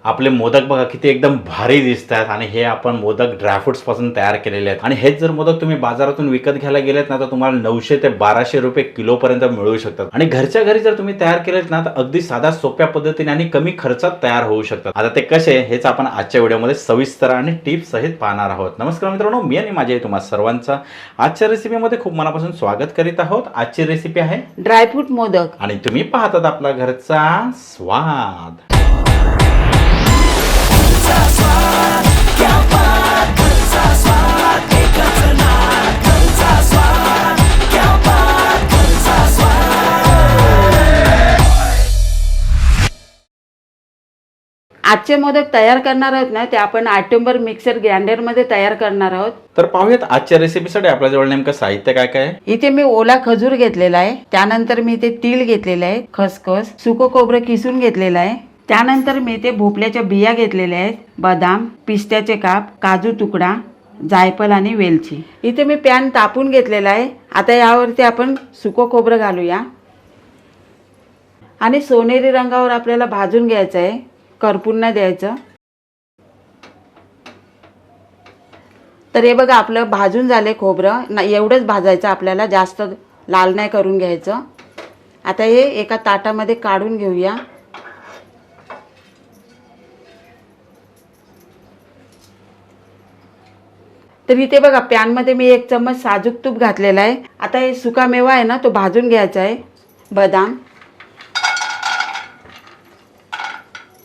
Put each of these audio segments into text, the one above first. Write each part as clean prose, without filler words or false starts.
आपले मोदक बघा किती एकदम भारी दिसतात आणि हे आपण मोदक ड्रायफ्रुट्स पासून तयार केलेले आहेत आणि हेच जर मोदक तुम्ही बाजारातून विकत घ्यायला गेलेत ना तर तुम्हाला 900 ते 1200 रुपये किलो पर्यंत मिळू शकतात आणि घरच्या घरी जर तुम्ही तयार केलेत ना तर अगदी साध्या सोप्या पद्धतीने आणि कमी खर्चात तयार होऊ शकतात। आता ते कसे हेच आपण आजच्या व्हिडिओमध्ये सविस्तर आणि टिप्स सहित पाहणार आहोत। नमस्कार मित्रांनो, मी आणि माझे तुम्हा सर्वांचा आजच्या रेसिपीमध्ये खूप मनापासून स्वागत करीत आहोत। आजची रेसिपी आहे ड्रायफ्रूट मोदक आणि तुम्ही पाहतात आपला घरचा स्वाद। आजचे मोदक तयार करणार आहोत ना ते आपण आटंबर मिक्सर ग्राइंडर मध्ये तयार करणार आहोत। तर पाहूयात आजच्या रेसिपीसाठी आपल्याजवळ नेमकं साहित्य काय काय आहे। इथे मी ओला खजूर घेतलेला आहे, त्यानंतर मी इथे तीळ घेतलेले आहे, खसखस, सुकं खोबरं किसून घेतलेलं आहे, त्यानंतर मी इथे भोपळ्याच्या बिया घेतलेल्या आहेत, बदाम, पिस्त्याचे काप, काजू तुकडा, जायफळ आणि वेलची। इथे मी पॅन तापून घेतलेला आहे। आता यावरती आपण सुकं खोबरं घालूया आणि सोनेरी रंगावर आपल्याला भाजून घ्यायचं आहे, करपून नाही द्यायचं। तर हे बघा आपलं भाजून झाले खोबरं ना, एवढंच भाजायचं आपल्याला, जास्त लाल नाही करून घ्यायचं। आता हे एका ताटामध्ये काढून घेऊया। तर इथे बघा पॅनमध्ये मी 1 चम्मच साजूक तूप घातलेला आहे। आता हे सुका मेवा आहे ना तो भाजून घ्यायचा आहे, बदाम,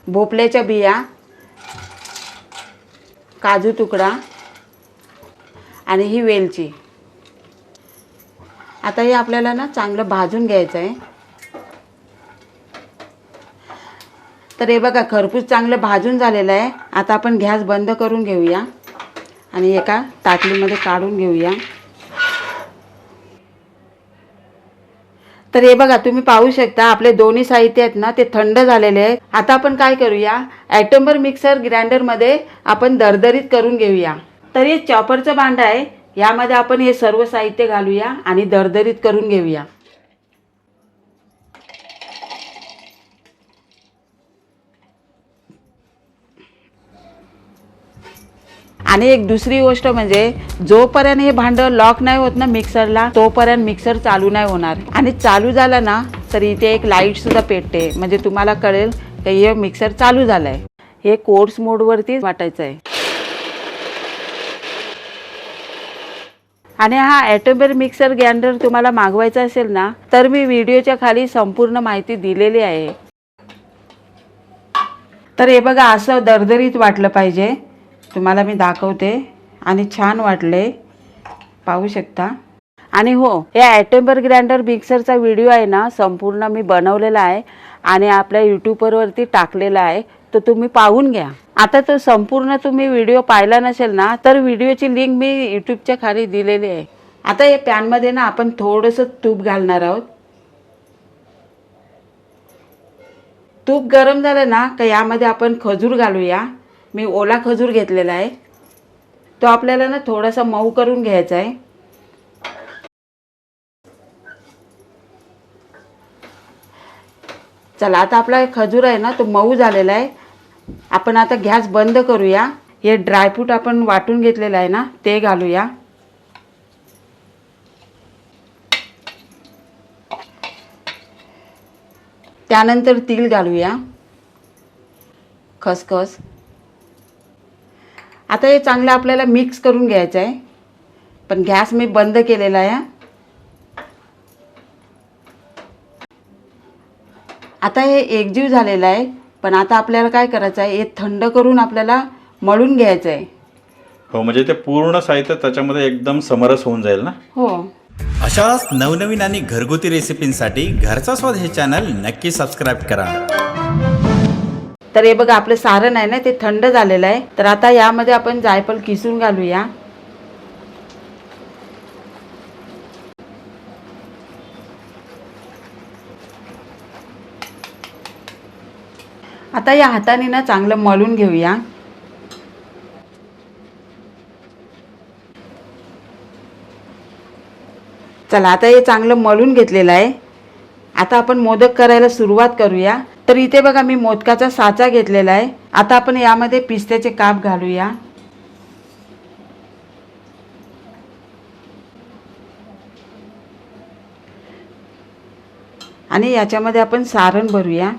भोपळ्याच्या बिया, काजू तुकडा आणि ही वेलची। आता हे आपल्याला ना चांगलं भाजून घ्यायचं आहे। तर हे बघा खरपूस चांगलं भाजून झालेलं आहे। आता आपण गॅस बंद करून घेऊया आणि एका ताटलीमध्ये काढून घेऊया। तर हे बघा तुम्ही पाहू शकता आपले दोन्ही साहित्य आहेत ना ते थंड झालेले आहेत। आता आपण काय करूया, ॲटंबर मिक्सर ग्राइंडरमध्ये आपण दरदरीत करून घेऊया। तर हे चॉपरचं भांडं आहे, यामध्ये आपण हे सर्व साहित्य घालूया आणि दरदरीत करून घेऊया। आणि एक दुसरी गोष्ट म्हणजे जोपर्यंत हे भांडं लॉक नाही होत ना मिक्सरला तोपर्यंत मिक्सर चालू नाही होणार। आणि चालू झाला ना तर इथे एक लाईट सुद्धा पेटते, म्हणजे तुम्हाला कळेल की हे मिक्सर चालू झालंय। हे कोर्स मोडवरती वाटायचं आहे। आणि हा ॲटंबर मिक्सर ग्राइंडर तुम्हाला मागवायचा असेल ना तर मी व्हिडिओच्या खाली संपूर्ण माहिती दिलेली आहे। तर हे बघा असं दरदरीत वाटलं पाहिजे, तुम्हाला मी दाखवते आणि छान वाटले, पाहू शकता। आणि हो, या ॲटंबर ग्राइंडर मिक्सरचा व्हिडिओ आहे ना संपूर्ण मी बनवलेला आहे आणि आपल्या यूट्यूबवरती टाकलेला आहे, तर तुम्ही पाहून घ्या। आता तो संपूर्ण तुम्ही व्हिडिओ पाहिला नसेल ना तर व्हिडिओची लिंक मी यूट्यूबच्या खाली दिलेली आहे। आता या पॅनमध्ये ना आपण थोडंसं तूप घालणार आहोत। तूप गरम झालं ना का यामध्ये आपण खजूर घालूया। मी ओला खजूर घेतलेला आहे, तो आपल्याला ना थोडासा मऊ करून घ्यायचा आहे। चला आता आपला खजूर आहे ना तो मऊ झालेला आहे। आपण आता गॅस बंद करूया। हे ड्रायफ्रूट आपण वाटून घेतलेलं आहे ना ते घालूया। त्यानंतर तीळ घालूया, खसखस। आता हे चांगलं आपल्याला मिक्स करून घ्यायचं आहे, पण गॅस मी बंद केलेला आहे। आता हे एकजीव झालेलं आहे, पण आता आपल्याला काय करायचं आहे, हे थंड करून आपल्याला मळून घ्यायचं आहे। हो, म्हणजे ते पूर्ण साहित्य त्याच्यामध्ये एकदम समरस होऊन जाईल ना। हो, अशाच नवनवीन आणि घरगुती रेसिपींसाठी घरचा स्वाद हे चॅनल नक्की सबस्क्राईब करा। तर हे बघा आपलं सारण आहे ना ते थंड झालेलं आहे। तर आता यामध्ये आपण जायफळ किसून घालूया। आता या हाताने ना चांगलं मळून घेऊया। चला आता हे चांगलं मळून घेतलेलं आहे। आता आपण मोदक करायला सुरुवात करूया। तर इथे बघा मी मोदकाचा साचा घेतलेला आहे आता आपण यामध्ये पिस्त्याचे काप घालूया. आणि याच्यामध्ये आपण सारण भरूया.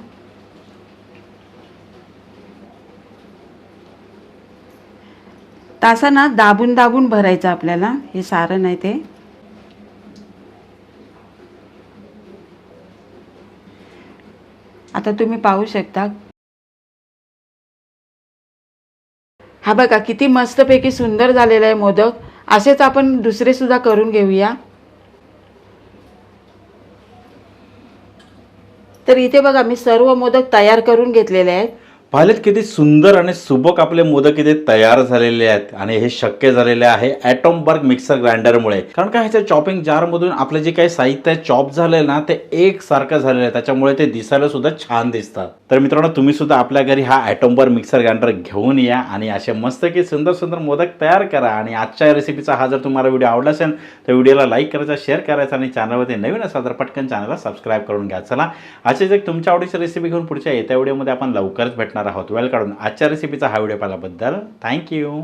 तासा ना दाबून दाबून भरायचं आपल्याला, हे सारण आहे ते. आता तुम्ही पाहू शकता. हा बघा किती मस्तपैकी सुंदर झालेला आहे मोदक. असेच आपण दुसरे सुद्धा करून घेऊया. तर इथे बघा मी सर्व मोदक तयार करून घेतलेले आहेत. पाहिलेत किती सुंदर आणि सुबक आपले मोदक इथे तयार झालेले आहेत. आणि हे शक्य झालेले आहे ॲटोमबर्ग मिक्सर ग्राइंडरमुळे. कारण काय ह्याच्या चॉपिंग जारमधून आपलं जे काही साहित्य चॉप झालंय ना ते एकसारखं झालेलं आहे. त्याच्यामुळे ते दिसायला सुद्धा छान दिसतात. तर मित्रांनो तुम्ही सुद्धा आपल्या घरी हा ॲटोमबर्ग मिक्सर ग्राइंडर घेऊन या आणि असे मस्त की सुंदर सुंदर मोदक तयार करा. आणि आजच्या रेसिपीचा हा जर तुम्हाला व्हिडिओ आवडला असेल तर व्हिडिओला लाईक करायचा, शेअर करायचा आणि चॅनलवरती नवीन असाल तर पटकन चॅनलला सबस्क्राईब करून घ्या. चला असेच एक तुमच्या आवडीची रेसिपी घेऊन पुढच्या येत्या व्हिडिओमध्ये आपण लवकरच भेटणार आहोत. वेळ काढून आजच्या रेसिपीचा हा व्हिडिओ पाहिल्याबद्दल थँक्यू.